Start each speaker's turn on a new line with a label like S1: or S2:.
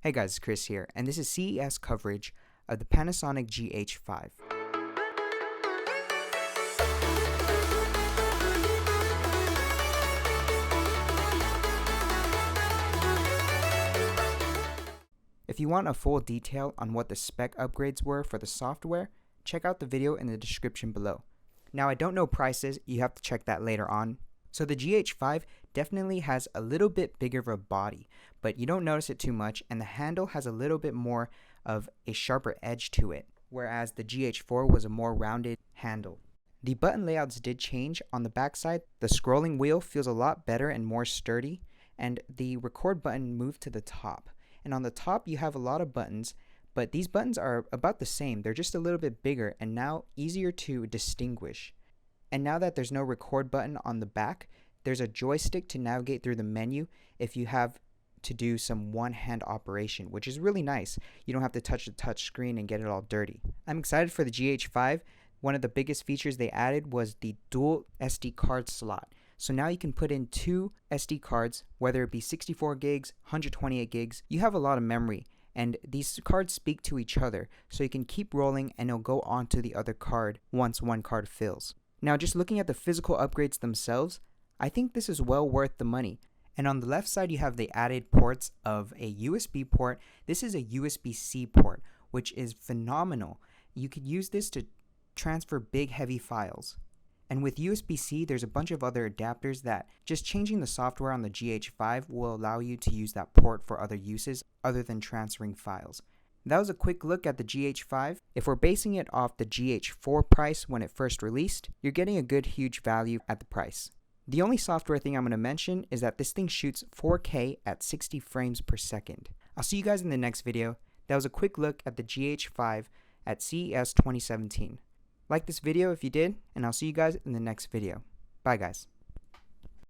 S1: Hey guys, Chris here, and this is CES coverage of the Panasonic GH5. If you want a full detail on what the spec upgrades were for the software, check out the video in the description below. Now I don't know prices, you have to check that later on. So the GH5 definitely has a little bit bigger of a body, but you don't notice it too much, and the handle has a little bit more of a sharper edge to it, whereas the GH4 was a more rounded handle. The button layouts did change. On the backside, the scrolling wheel feels a lot better and more sturdy, and the record button moved to the top. And on the top you have a lot of buttons, but these buttons are about the same. They're just a little bit bigger and now easier to distinguish. And now that there's no record button on the back, there's a joystick to navigate through the menu if you have to do some one-hand operation, which is really nice. You don't have to touch the touch screen and get it all dirty. I'm excited for the GH5. One of the biggest features they added was the dual SD card slot. So now you can put in two SD cards, whether it be 64 gigs, 128 gigs. You have a lot of memory, and these cards speak to each other, so you can keep rolling and it'll go onto the other card once one card fills. Now, just looking at the physical upgrades themselves, I think this is well worth the money. And on the left side, you have the added ports of a USB port. This is a USB-C port, which is phenomenal. You could use this to transfer big, heavy files. And with USB-C, there's a bunch of other adapters that just changing the software on the GH5 will allow you to use that port for other uses other than transferring files. That was a quick look at the GH5. If we're basing it off the GH4 price when it first released, you're getting a good huge value at the price. The only software thing I'm going to mention is that this thing shoots 4K at 60 frames per second. I'll see you guys in the next video. That was a quick look at the GH5 at CES 2017. Like this video if you did, and I'll see you guys in the next video. Bye guys.